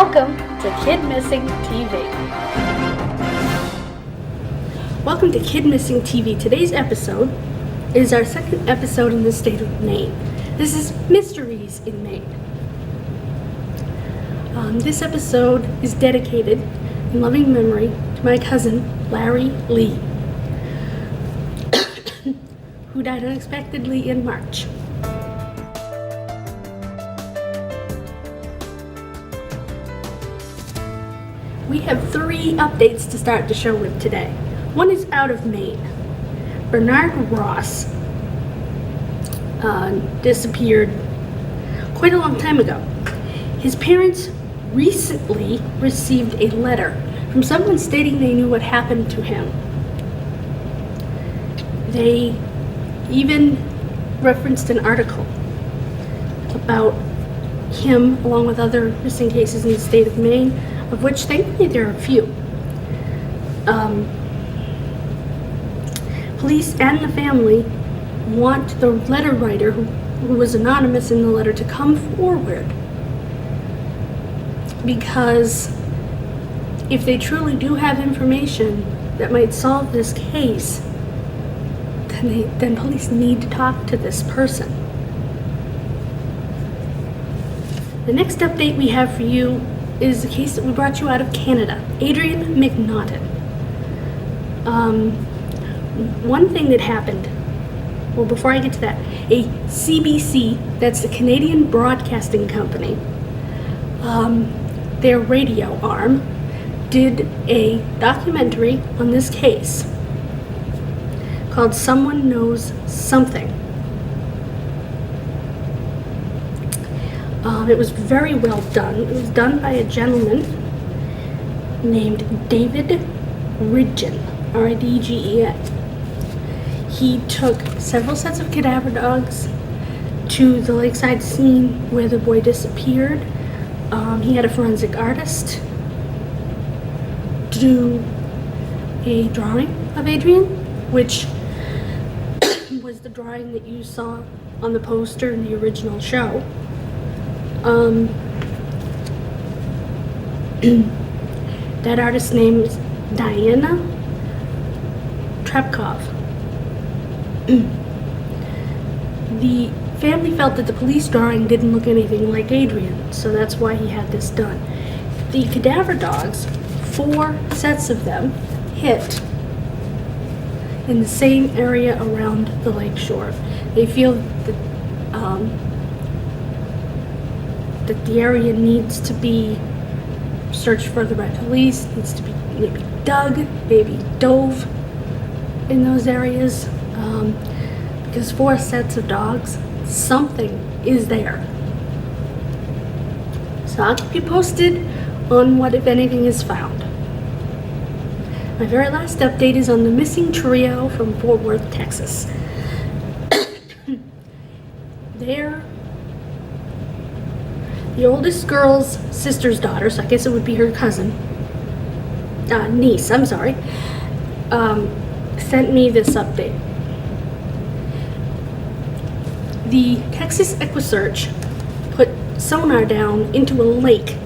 Welcome to KidMissing TV. Welcome to KidMissing TV. Today's episode is our second episode in the state of Maine. This is Mysteries in Maine. This episode is dedicated in loving memory to my cousin, Larry Lee, who died unexpectedly in March. We have 3 updates to start the show with today. One is out of Maine. Bernard Ross disappeared quite a long time ago. His parents recently received a letter from someone stating they knew what happened to him. They even referenced an article about him along with other missing cases in the state of Maine, of which thankfully there are a few. Police and the family want the letter writer, who was anonymous in the letter, to come forward, because if they truly do have information that might solve this case, then police need to talk to this person. The next update we have for you is a case that we brought you out of Canada, Adrian McNaughton. One thing that happened, well, before I get to that, a CBC, that's the Canadian Broadcasting Company, their radio arm, did a documentary on this case called Someone Knows Something. It was very well done. It was done by a gentleman named David Ridgen, R-I-D-G-E-N. He took several sets of cadaver dogs to the lakeside scene where the boy disappeared. He had a forensic artist do a drawing of Adrian, which was the drawing that you saw on the poster in the original show. That artist's name is Diana Trepkov. The family felt that the police drawing didn't look anything like Adrian, so that's why he had this done. The cadaver dogs, 4 sets of them, hit in the same area around the lake shore. They feel that that the area needs to be searched further by police, needs to be maybe dug, maybe dove in those areas, because 4 sets of dogs, something is there. So I'll keep you posted on what, if anything, is found. My very last update is on the missing trio from Fort Worth, Texas. The oldest girl's sister's daughter, so I guess it would be her cousin, niece, I'm sorry, sent me this update. The Texas EquiSearch put sonar down into a lake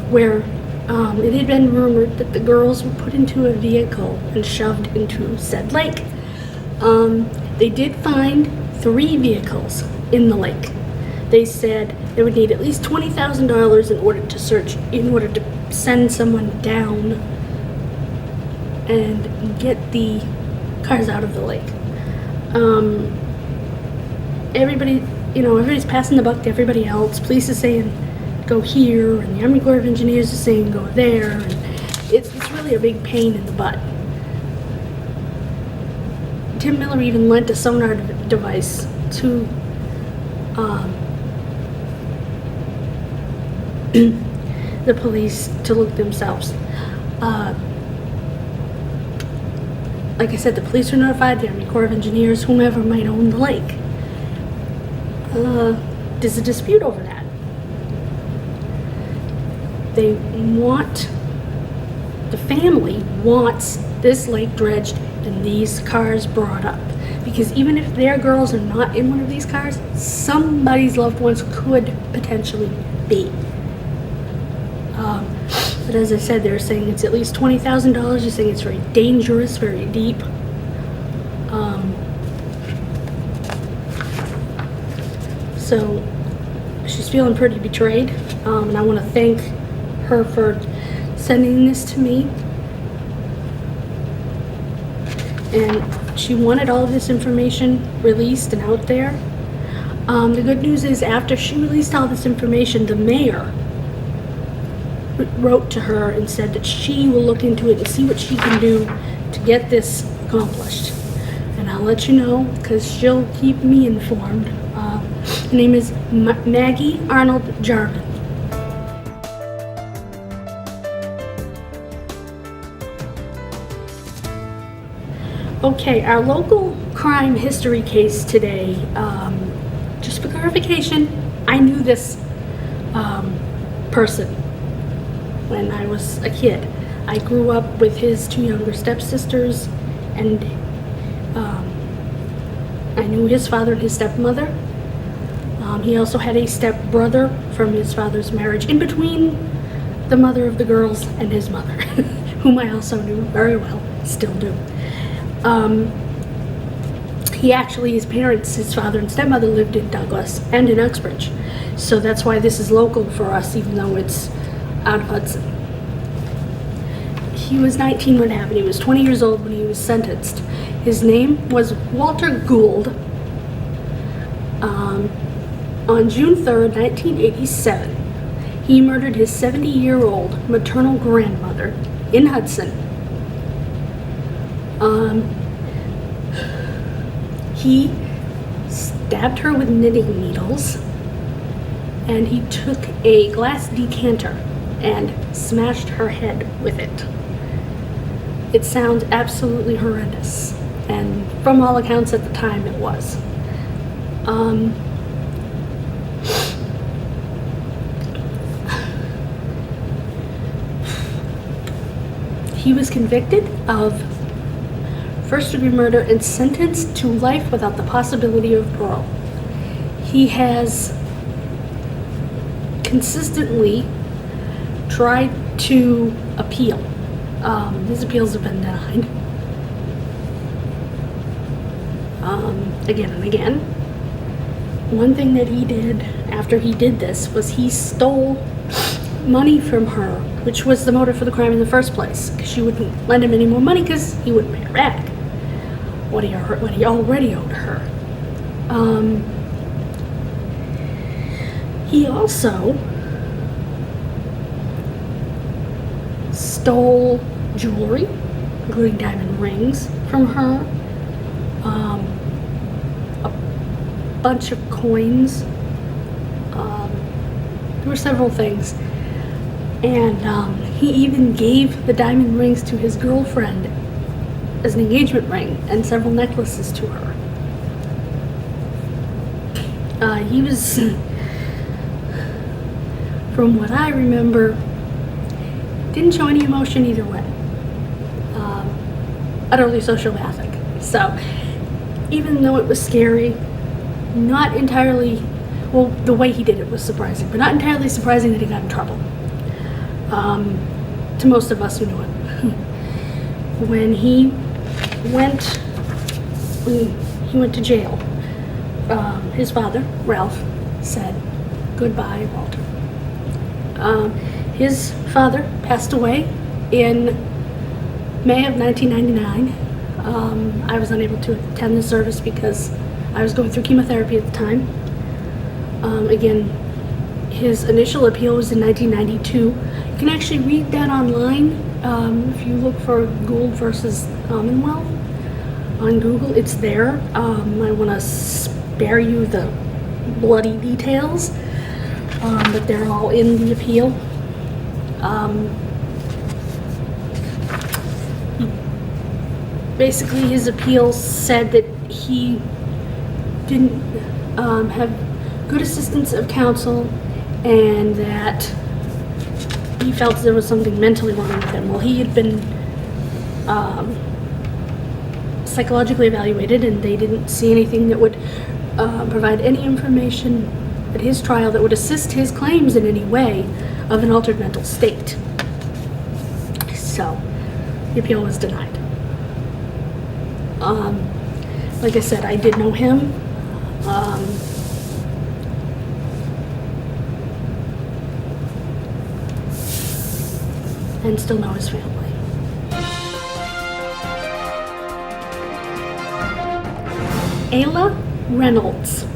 where it had been rumored that the girls were put into a vehicle and shoved into said lake. They did find 3 vehicles in the lake. They said they would need at least $20,000 in order to send someone down and get the cars out of the lake. Everybody's passing the buck to everybody else. Police is saying go here, and the Army Corps of Engineers is saying go there, and it's really a big pain in the butt. Tim Miller even lent a sonar device to the police to look themselves. Like I said, the police were notified, the Army Corps of Engineers, whomever might own the lake. There's a dispute over that. The family wants this lake dredged and these cars brought up, because even if their girls are not in one of these cars, somebody's loved ones could potentially be. But as I said, they're saying it's at least $20,000. They're saying it's very dangerous, very deep. So she's feeling pretty betrayed, and I want to thank her for sending this to me. And she wanted all of this information released and out there. The good news is, after she released all this information, the mayor wrote to her and said that she will look into it and see what she can do to get this accomplished. And I'll let you know, because she'll keep me informed. Her name is Maggie Arnold Jarvin. Okay, our local crime history case today, just for clarification, I knew this person when I was a kid. I grew up with his two younger stepsisters, and I knew his father and his stepmother. He also had a stepbrother from his father's marriage, in between the mother of the girls and his mother, whom I also knew very well, still do. He actually, his parents, his father and stepmother, lived in Douglas and in Uxbridge. So that's why this is local for us, even though it's out of Hudson. He was 19 when it happened. He was 20 years old when he was sentenced. His name was Walter Gould. On June 3rd, 1987, he murdered his 70-year-old maternal grandmother in Hudson. He stabbed her with knitting needles, and he took a glass decanter and smashed her head with it. It sounds absolutely horrendous, and from all accounts at the time it was. He was convicted of first-degree murder and sentenced to life without the possibility of parole. He has consistently tried to appeal. His appeals have been denied. Again and again. One thing that he did after he did this was he stole money from her, which was the motive for the crime in the first place, because she wouldn't lend him any more money because he wouldn't pay her back what he already owed her. He also stole jewelry, including diamond rings, from her, a bunch of coins. There were several things. And he even gave the diamond rings to his girlfriend as an engagement ring, and several necklaces to her. He was, from what I remember, didn't show any emotion either way. Utterly sociopathic. So, even though it was scary, not entirely, well, the way he did it was surprising, but not entirely surprising that he got in trouble. To most of us who knew him. When he went to jail, his father, Ralph, said, "Goodbye, Walter." His father passed away in May of 1999. I was unable to attend the service because I was going through chemotherapy at the time. Again, his initial appeal was in 1992. You can actually read that online. If you look for Gould versus Commonwealth on Google, it's there. I want to spare you the bloody details, but they're all in the appeal. Basically, his appeal said that he didn't have good assistance of counsel, and that he felt there was something mentally wrong with him. Well, he had been psychologically evaluated, and they didn't see anything that would provide any information at his trial that would assist his claims in any way of an altered mental state. so the appeal was denied. Like I said, I did know him. And still know his family. Ayla Reynolds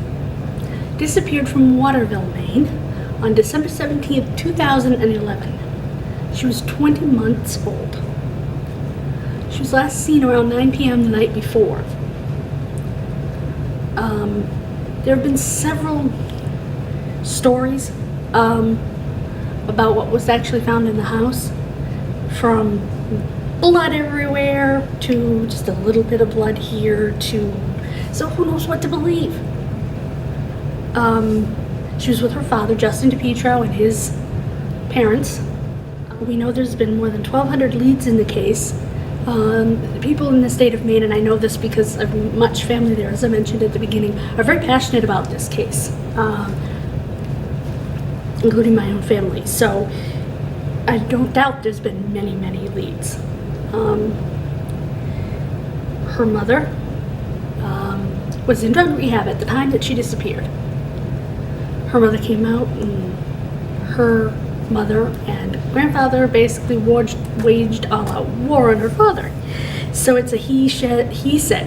disappeared from Waterville, Maine on December 17th, 2011. She was 20 months old. She was last seen around 9 p.m. the night before. There have been several stories about what was actually found in the house, from blood everywhere to just a little bit of blood here to, so who knows what to believe. She was with her father, Justin DePietro, and his parents. We know there's been more than 1,200 leads in the case. People in the state of Maine, and I know this because I've much family there, as I mentioned at the beginning, are very passionate about this case, including my own family. So I don't doubt there's been many, many leads. Her mother was in drug rehab at the time that she disappeared. Her mother came out, and her mother and grandfather basically waged all-out war on her father. So it's a he said,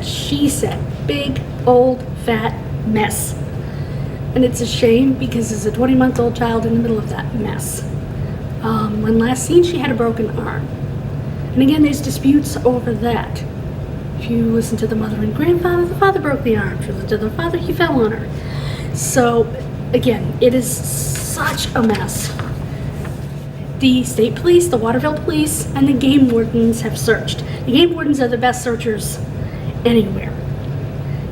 she said, big, old, fat mess. And it's a shame because there's a 20-month-old child in the middle of that mess. When last seen, she had a broken arm. And again, there's disputes over that. If you listen to the mother and grandfather, the father broke the arm. If you listen to the father, he fell on her. So again, it is such a mess. The state police, the Waterville police, and the game wardens have searched. The game wardens are the best searchers anywhere.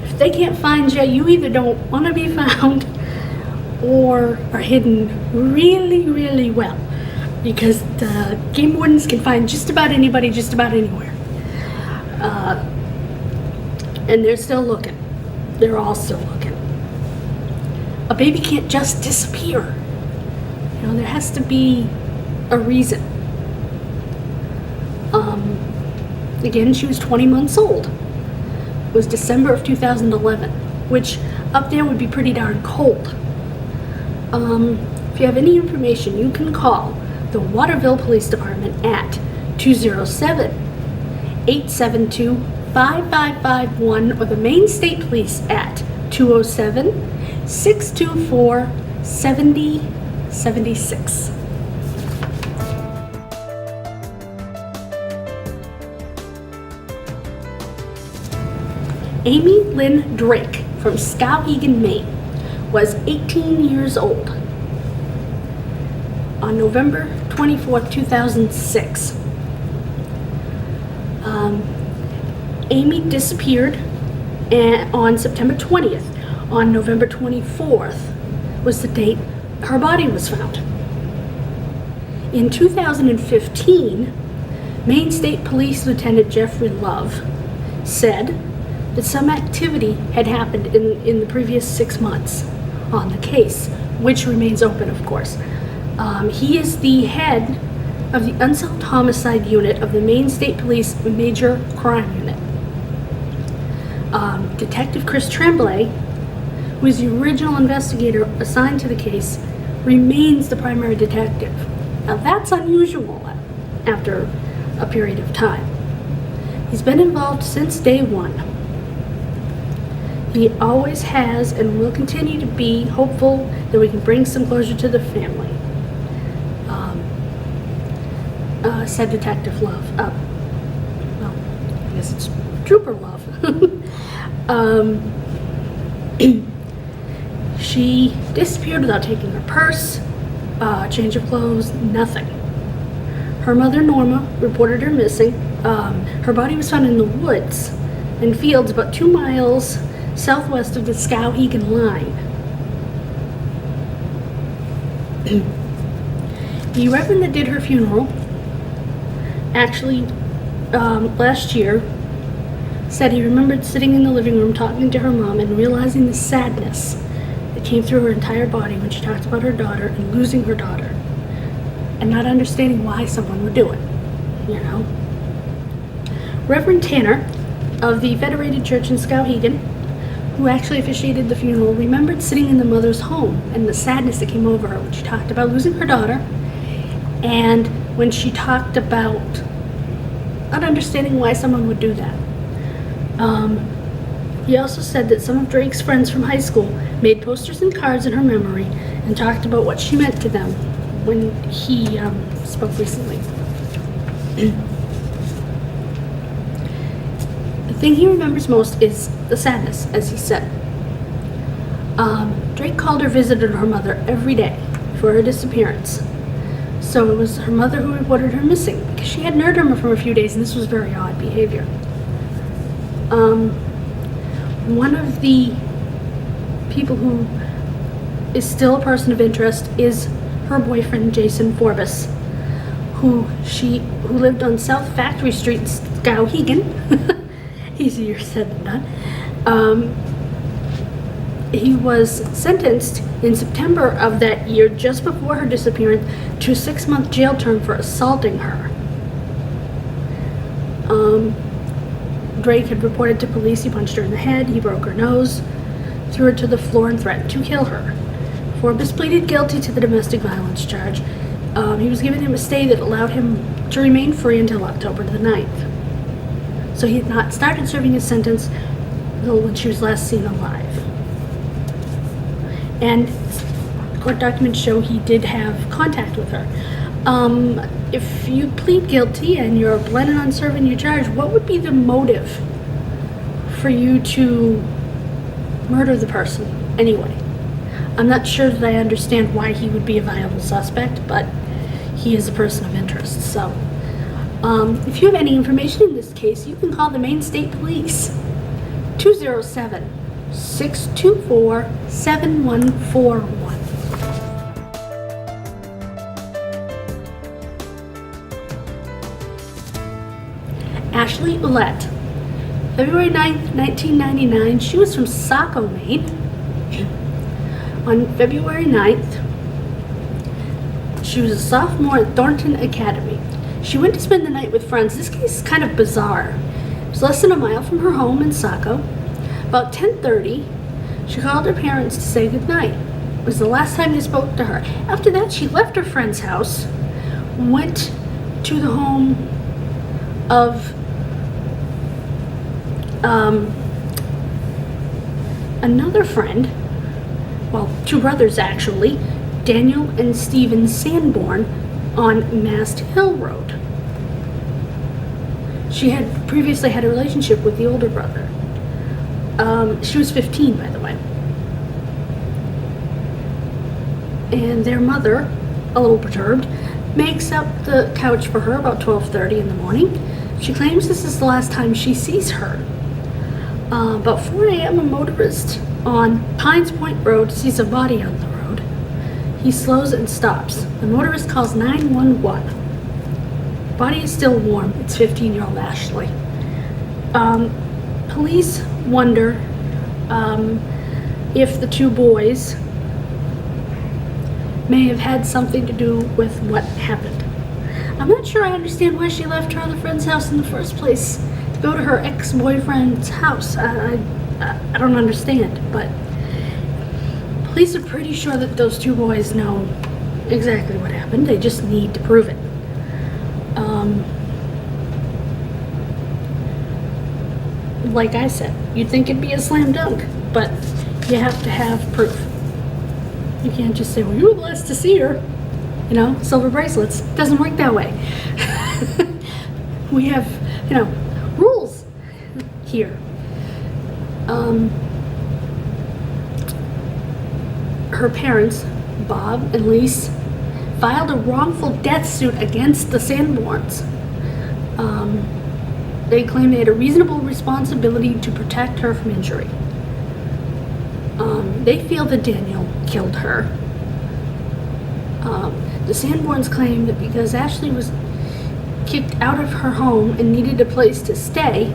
If they can't find you, you either don't want to be found or are hidden really, really well. Because the game wardens can find just about anybody, just about anywhere. And they're still looking. They're all still looking. A baby can't just disappear. You know, there has to be a reason. Again, she was 20 months old. It was December of 2011, which up there would be pretty darn cold. If you have any information, you can call the Waterville Police Department at 207-872-5551 or the Maine State Police at 207-624-7076. Amylin Drake from Skowhegan, Maine, was 18 years old on November 24th, 2006. Amy disappeared on September 20th. On November 24th was the date her body was found. In 2015, Maine State Police Lieutenant Jeffrey Love said that some activity had happened in the previous 6 months on the case, which remains open, of course. He is the head of the Unsolved Homicide Unit of the Maine State Police Major Crime Unit. Detective Chris Tremblay, who is the original investigator assigned to the case, remains the primary detective. Now that's unusual after a period of time. He's been involved since day one. He always has and will continue to be hopeful that we can bring some closure to the family. Said Detective Love. Well, I guess it's Trooper Love. She disappeared without taking her purse, change of clothes, nothing. Her mother, Norma, reported her missing. Her body was found in the woods and fields about 2 miles southwest of the Skowhegan line. The reverend that did her funeral, actually last year, said he remembered sitting in the living room talking to her mom and realizing the sadness that came through her entire body when she talked about her daughter and losing her daughter, and not understanding why someone would do it. you know. Reverend Tanner of the Federated Church in Skowhegan, who actually officiated the funeral, remembered sitting in the mother's home and the sadness that came over her when she talked about losing her daughter, and when she talked about not understanding why someone would do that. He also said that some of Drake's friends from high school made posters and cards in her memory and talked about what she meant to them when he spoke recently. The thing he remembers most is the sadness, as he said. Drake called or visited her mother every day for her disappearance. So it was her mother who reported her missing because she hadn't heard from her for a few days, and this was very odd behavior. One of the people who is still a person of interest is her boyfriend, Jason Forbes, who lived on South Factory Street in Skowhegan. Easier said than done. He was sentenced in September of that year, just before her disappearance, to a 6-month jail term for assaulting her. Drake had reported to police he punched her in the head, he broke her nose, threw her to the floor, and threatened to kill her. Forbes pleaded guilty to the domestic violence charge. He was given him a stay that allowed him to remain free until October the 9th. So he had not started serving his sentence until when she was last seen alive. And court documents show he did have contact with her. If you plead guilty and you're planning on serving your charge, what would be the motive for you to murder the person anyway? I'm not sure that I understand why he would be a viable suspect, but he is a person of interest. So if you have any information in this case, you can call the Maine State Police, 207-624-7141. Ashley Ouellette, February 9th, 1999. She was from Saco, Maine. On February 9th, she was a sophomore at Thornton Academy. She went to spend the night with friends. This case is kind of bizarre. It was less than a mile from her home in Saco. About 10:30, she called her parents to say goodnight. It was the last time they spoke to her. After that, she left her friend's house, went to the home of another friend, well, two brothers actually, Daniel and Stephen Sanborn, on Mast Hill Road. She had previously had a relationship with the older brother. She was 15, by the way. And their mother, a little perturbed, makes up the couch for her about 12:30 in the morning. She claims this is the last time she sees her. About 4 a.m., a motorist on Pines Point Road sees a body on the road. He slows and stops. The motorist calls 911. Body is still warm. It's 15-year-old Ashley. Police wonder if the two boys may have had something to do with what happened. I'm not sure I understand why she left her other friend's house in the first place to go to her ex-boyfriend's house. I don't understand, but police are pretty sure that those two boys know exactly what happened. They just need to prove it. Like I said, you'd think it'd be a slam dunk, but you have to have proof. You can't just say, well, you were blessed to see her. You know, silver bracelets. Doesn't work that way. We have, rules here. Her parents, Bob and Lise, filed a wrongful death suit against the Sanborns. They claim they had a reasonable responsibility to protect her from injury. They feel that Daniel killed her. The Sanborns claim that because Ashley was kicked out of her home and needed a place to stay,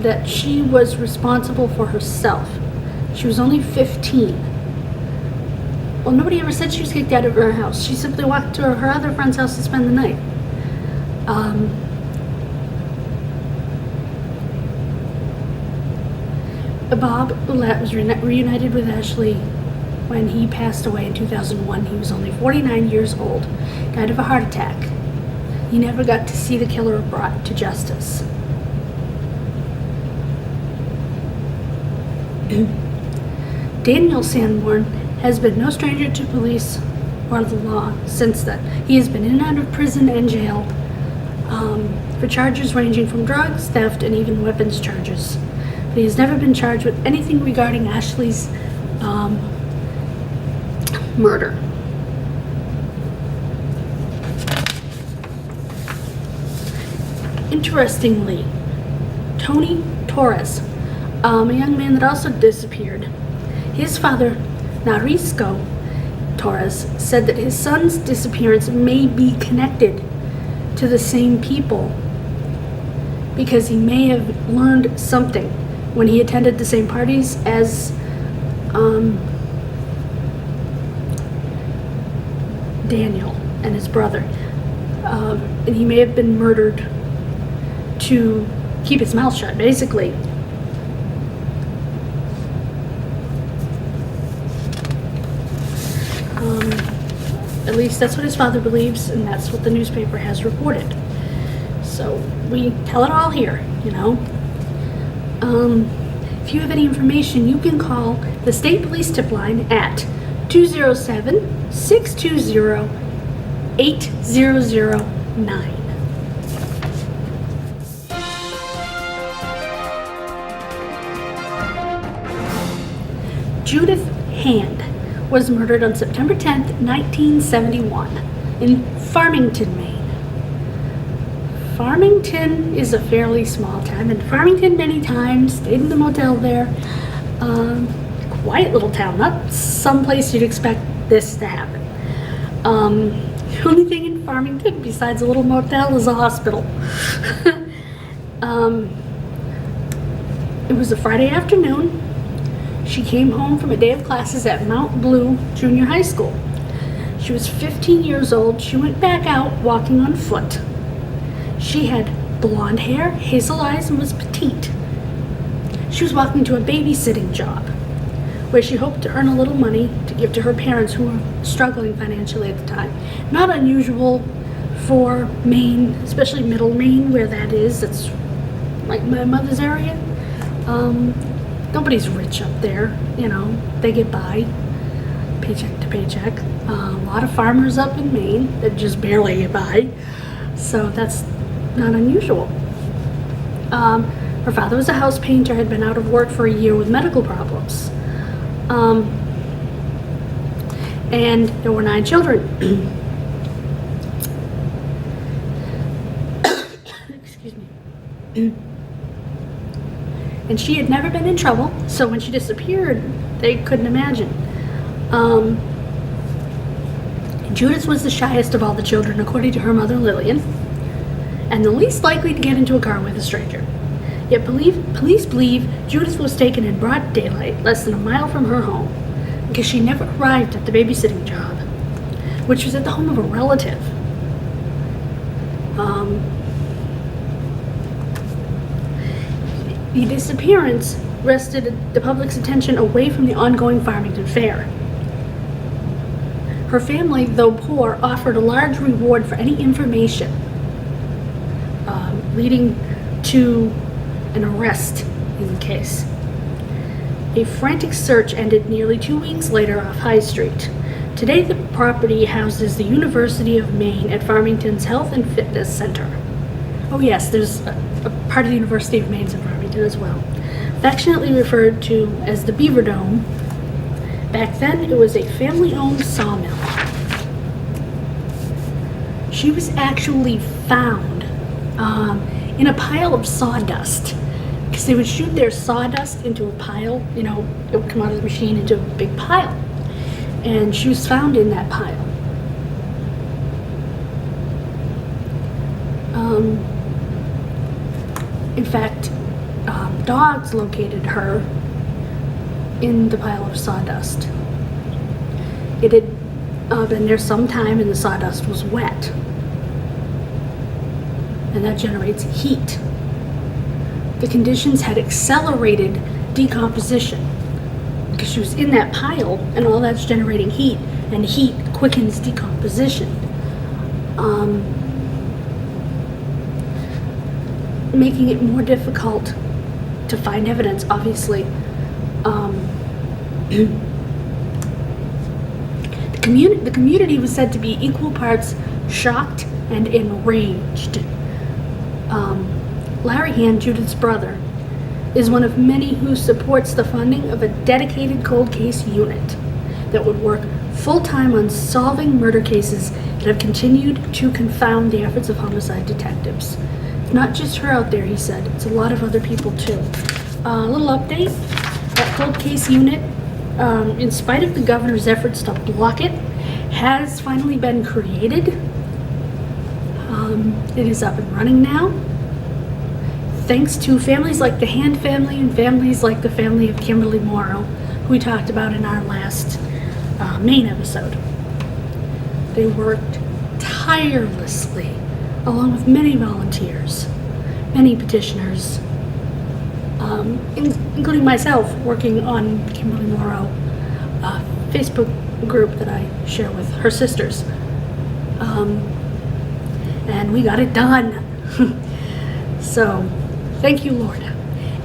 that she was responsible for herself. She was only 15. Well, nobody ever said she was kicked out of her house. She simply walked to her other friend's house to spend the night. Bob Ouellette was reunited with Ashley when he passed away in 2001. He was only 49 years old, died of a heart attack. He never got to see the killer brought to justice. Daniel Sanborn has been no stranger to police or the law since then. He has been in and out of prison and jail for charges ranging from drugs, theft, and even weapons charges. But he has never been charged with anything regarding Ashley's murder. Interestingly, Tony Torres, a young man that also disappeared, his father, Narisco Torres, said that his son's disappearance may be connected to the same people because he may have learned something when he attended the same parties as Daniel and his brother. And he may have been murdered to keep his mouth shut, basically. At least that's what his father believes, and that's what the newspaper has reported. So we tell it all here, you know. If you have any information, you can call the State Police Tip Line at 207-620-8009. Judith Hand was murdered on September 10th, 1971 in Farmington, Maine. Farmington is a fairly small town, and Farmington many times stayed in the motel there. Quiet little town, not some place you'd expect this to happen. The only thing in Farmington besides a little motel is a hospital. It was a Friday afternoon. She came home from a day of classes at Mount Blue Junior High School. She was 15 years old. She went back out walking on foot. She had blonde hair, hazel eyes, and was petite. She was walking to a babysitting job where she hoped to earn a little money to give to her parents who were struggling financially at the time. Not unusual for Maine, especially middle Maine, where that is. It's like my mother's area. Nobody's rich up there, you know. They get by, paycheck to paycheck. A lot of farmers up in Maine that just barely get by. So that's not unusual. Her father was a house painter, had been out of work for a year with medical problems. And there were 9 children. Excuse me. And she had never been in trouble, so when she disappeared, they couldn't imagine. Judith was the shyest of all the children, according to her mother, Lillian, and the least likely to get into a car with a stranger. Yet police believe Judith was taken in broad daylight, less than a mile from her home, because she never arrived at the babysitting job, which was at the home of a relative. The disappearance wrested the public's attention away from the ongoing Farmington Fair. Her family, though poor, offered a large reward for any information leading to an arrest in the case. A frantic search ended nearly 2 weeks later off High Street. Today, the property houses the University of Maine at Farmington's Health and Fitness Center. Oh yes, there's a part of the University of Maine's in Farmington as well. Affectionately referred to as the Beaver Dome. Back then, it was a family-owned sawmill. She was actually found in a pile of sawdust, because they would shoot their sawdust into a pile, you know, it would come out of the machine into a big pile. And she was found in that pile. In fact, dogs located her in the pile of sawdust. It had been there some time and the sawdust was wet. and that generates heat. The conditions had accelerated decomposition because she was in that pile, and all that's generating heat, and heat quickens decomposition. Making it more difficult to find evidence, obviously. The community was said to be equal parts shocked and enraged. Larry Hand, Judith's brother, is one of many who supports the funding of a dedicated cold case unit that would work full-time on solving murder cases that have continued to confound the efforts of homicide detectives. It's not just her out there, he said. It's a lot of other people, too. A little update. That cold case unit, in spite of the governor's efforts to block it, has finally been created. It is up and running now, thanks to families like the Hand family and families like the family of Kimberly Morrow, who we talked about in our last Maine episode. They worked tirelessly, along with many volunteers, many petitioners, including myself, working on Kimberly Morrow Facebook group that I share with her sisters. And we got it done. So, thank you, Lord.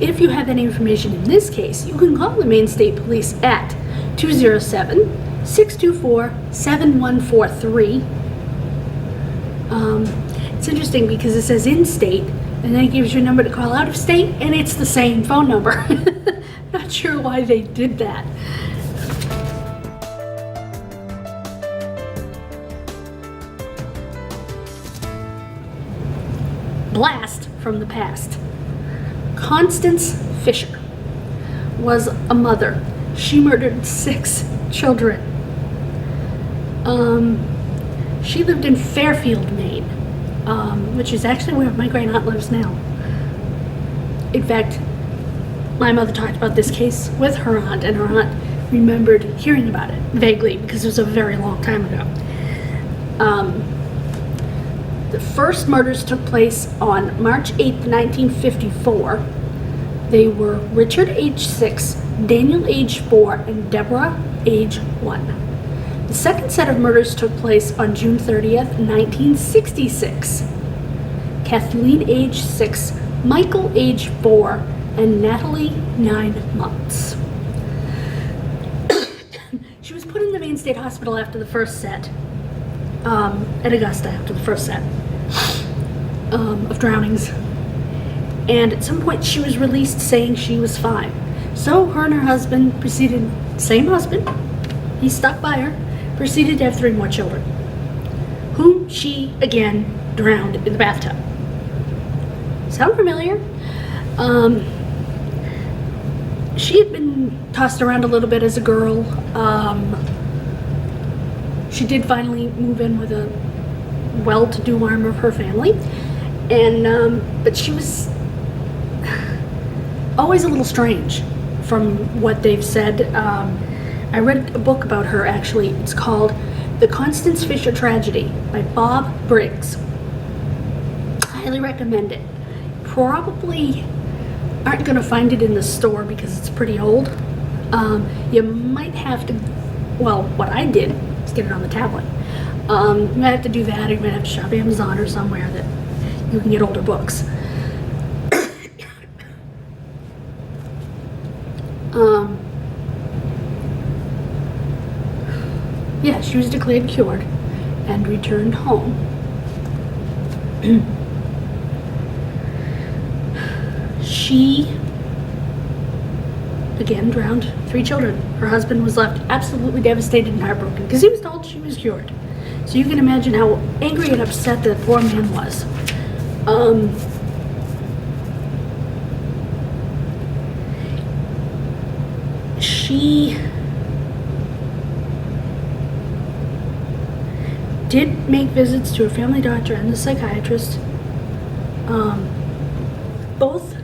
If you have any information in this case, you can call the Maine State Police at 207-624-7143. It's interesting because it says in-state, and then it gives you a number to call out of state, and it's the same phone number. Not sure why they did that. Blast from the past. Constance Fisher was a mother. She murdered 6 children. She lived in Fairfield, Maine, which is actually where my great aunt lives now. In fact, my mother talked about this case with her aunt, and her aunt remembered hearing about it vaguely because it was a very long time ago. The first murders took place on March 8th, 1954. They were Richard, age 6, Daniel, age 4, and Deborah, age 1. The second set of murders took place on June 30th, 1966. Kathleen, age 6, Michael, age 4, and Natalie, 9 months. She was put in the Maine State Hospital after the first set, at Augusta after the first set of drownings. And at some point she was released saying she was fine. So her and her husband proceeded, same husband, he stuck by her, proceeded to have 3 more children, whom she, again, drowned in the bathtub. Sound familiar? She had been tossed around a little bit as a girl. She did finally move in with a well-to-do arm of her family, and but she was always a little strange from what they've said. I read a book about her, actually. It's called The Constance Fisher Tragedy by Bob Briggs. Highly recommend it. Probably aren't going to find it in the store because it's pretty old. You might have to, well, what I did is get it on the tablet. You might have to do that, or you might have to shop Amazon or somewhere that you can get older books. Yeah, she was declared cured and returned home. She, again, drowned 3 children. Her husband was left absolutely devastated and heartbroken because he was told she was cured. So you can imagine how angry and upset that poor man was. She did make visits to her family doctor and the psychiatrist. Both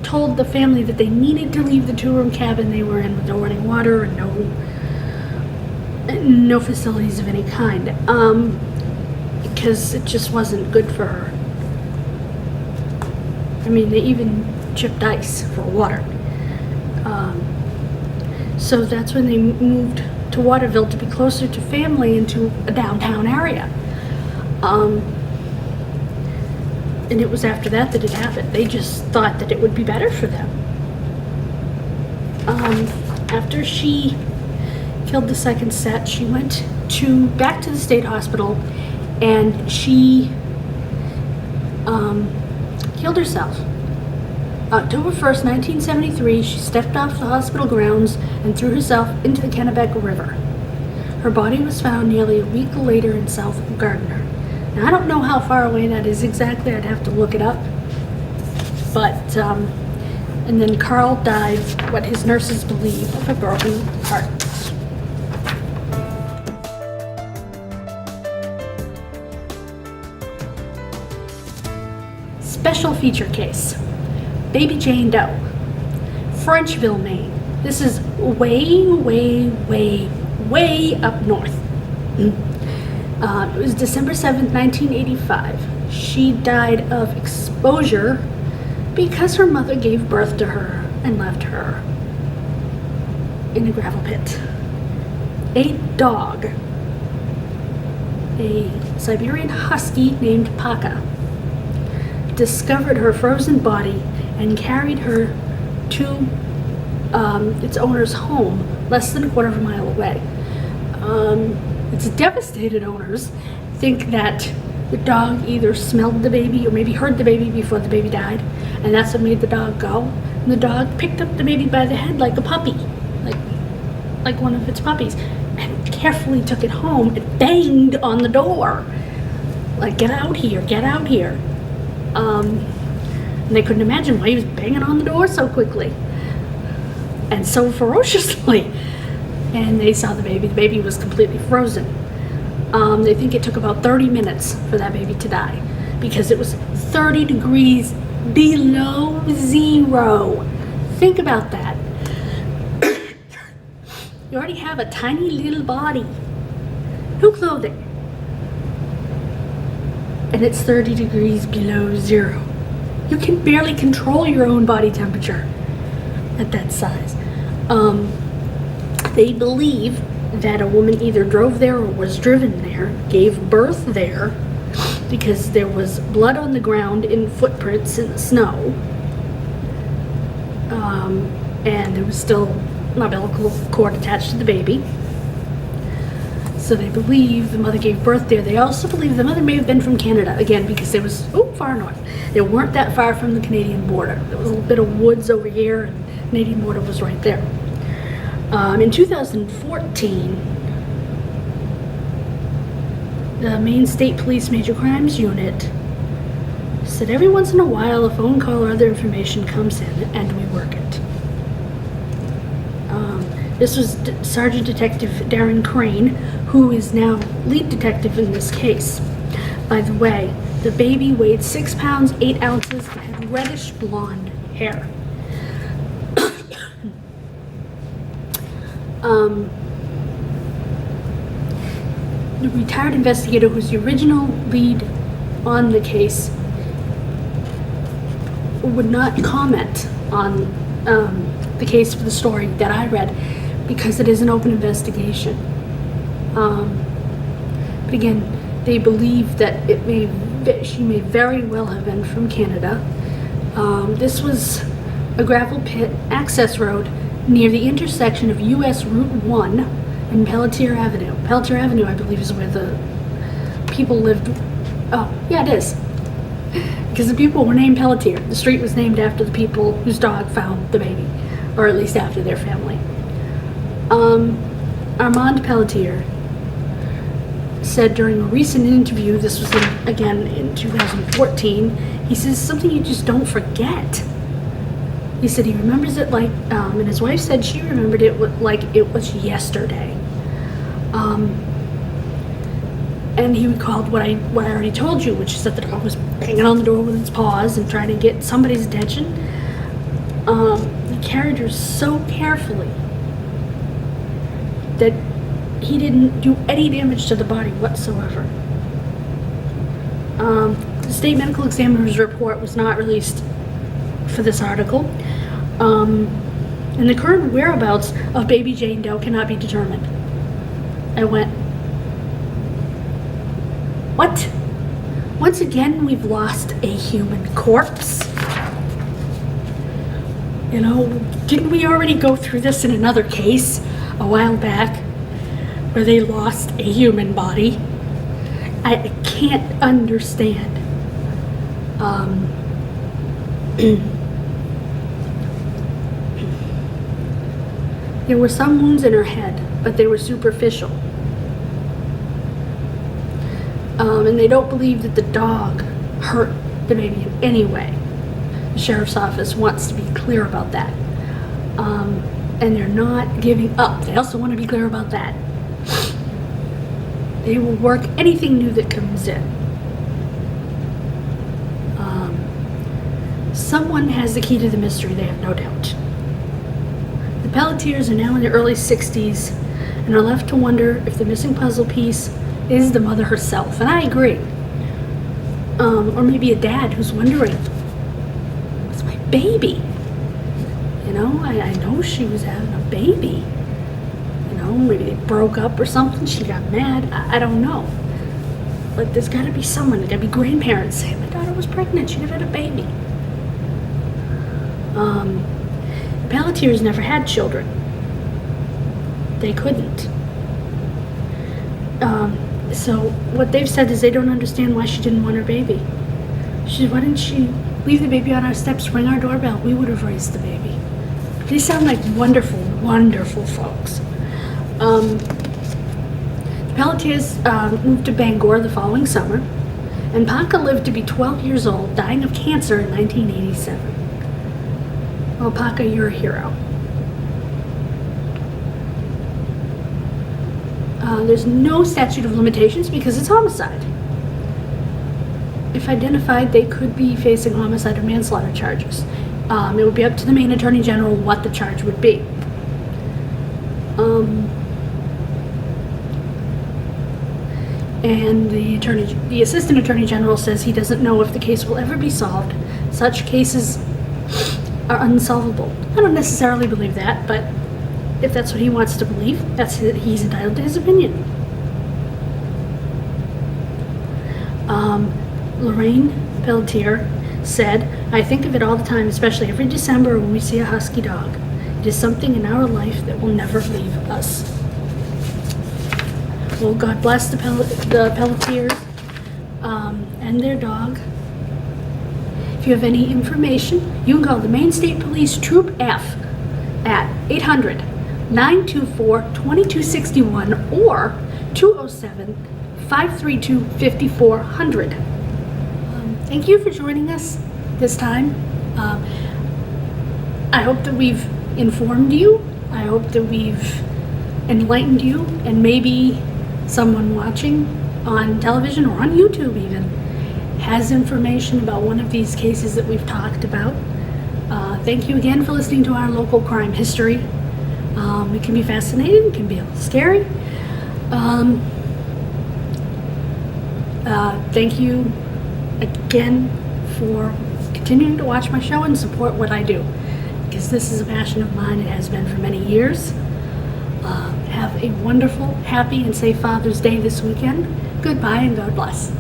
told the family that they needed to leave the 2-room cabin they were in with no running water and no facilities of any kind, because it just wasn't good for her. I mean, they even chipped ice for water. So that's when they moved to Waterville to be closer to family into a downtown area. And it was after that that it happened. They just thought that it would be better for them. After she killed the second set, she went back to the state hospital, and she killed herself. October 1st, 1973, she stepped off the hospital grounds and threw herself into the Kennebec River. Her body was found nearly a week later in South Gardiner. Now, I don't know how far away that is exactly. I'd have to look it up. But, and then Carl died, what his nurses believe, of a broken heart. Special feature case. Baby Jane Doe. Frenchville, Maine. This is way, way, way, way up north. It was December 7th, 1985. She died of exposure because her mother gave birth to her and left her in a gravel pit. A dog, a Siberian husky named Paka, discovered her frozen body and carried her to its owner's home less than a quarter of a mile away. Its devastated owners think that the dog either smelled the baby or maybe heard the baby before the baby died, and that's what made the dog go. And the dog picked up the baby by the head like a puppy, like one of its puppies, and carefully took it home and banged on the door, like, get out here, get out here. And they couldn't imagine why he was banging on the door so quickly and so ferociously. And they saw the baby. The baby was completely frozen. They think it took about 30 minutes for that baby to die because it was 30 degrees below zero. Think about that. You already have a tiny little body. No clothing. And it's 30 degrees below zero. You can barely control your own body temperature at that size. They believe that a woman either drove there or was driven there, gave birth there, because there was blood on the ground in footprints in the snow. And there was still an umbilical cord attached to the baby. So they believe the mother gave birth there. They also believe the mother may have been from Canada, again, because it was far north. They weren't that far from the Canadian border. There was a little bit of woods over here, and the Canadian border was right there. In 2014, the Maine State Police Major Crimes Unit said every once in a while a phone call or other information comes in and we work it. This was Sergeant Detective Darren Crane, who is now lead detective in this case. By the way, the baby weighed 6 pounds, 8 ounces, and had reddish blonde hair. The retired investigator who's the original lead on the case would not comment on the case for the story that I read because it is an open investigation. But again, they believe that she may very well have been from Canada. This was a gravel pit access road near the intersection of US Route 1 and Pelletier Avenue. Pelletier Avenue, I believe, is where the people lived. Oh, yeah, it is. Because the people were named Pelletier. The street was named after the people whose dog found the baby, or at least after their family. Armand Pelletier said during a recent interview, this was again in 2014, he says something you just don't forget. He said he remembers it like, and his wife said she remembered it like it was yesterday. And he recalled what I already told you, which is that the dog was banging on the door with its paws and trying to get somebody's attention. He carried her so carefully that he didn't do any damage to the body whatsoever. The state medical examiner's report was not released for this article. And the current whereabouts of baby Jane Doe cannot be determined. I went, what? Once again, we've lost a human corpse. You know, didn't we already go through this in another case a while back where they lost a human body? I can't understand. There were some wounds in her head, but they were superficial. And they don't believe that the dog hurt the baby in any way. The sheriff's office wants to be clear about that. And they're not giving up. They also want to be clear about that. They will work anything new that comes in. Someone has the key to the mystery, they have no doubt. The Pelletiers are now in their early 60s and are left to wonder if the missing puzzle piece is the mother herself. And I agree. Or maybe a dad who's wondering, what's my baby? You know, I know she was having a baby. You know, maybe they broke up or something. She got mad. I don't know. But there's got to be someone. There's got to be grandparents saying, my daughter was pregnant. She never had a baby. The Pelletiers never had children. They couldn't. So what they've said is they don't understand why she didn't want her baby. She said, why didn't she leave the baby on our steps, ring our doorbell? We would have raised the baby. They sound like wonderful, wonderful folks. The Pelletiers moved to Bangor the following summer, and Paca lived to be 12 years old, dying of cancer in 1987. Well, Paca, you're a hero. There's no statute of limitations because it's homicide. If identified, they could be facing homicide or manslaughter charges. It would be up to the Maine Attorney General what the charge would be. And the Assistant Attorney General says he doesn't know if the case will ever be solved. Such cases are unsolvable. I don't necessarily believe that, but if that's what he wants to believe, he's entitled to his opinion. Lorraine Pelletier said, I think of it all the time, especially every December when we see a husky dog. It is something in our life that will never leave us. Well, God bless the Pelletiers and their dog. If you have any information, you can call the Maine State Police Troop F at 800-924-2261 or 207-532-5400. Thank you for joining us this time. I hope that we've informed you. I hope that we've enlightened you, and maybe someone watching on television or on YouTube even has information about one of these cases that we've talked about. Thank you again for listening to our local crime history. It can be fascinating, it can be a little scary. Thank you again for continuing to watch my show and support what I do, because this is a passion of mine. It has been for many years. Have a wonderful, happy, and safe Father's Day this weekend. Goodbye and God bless.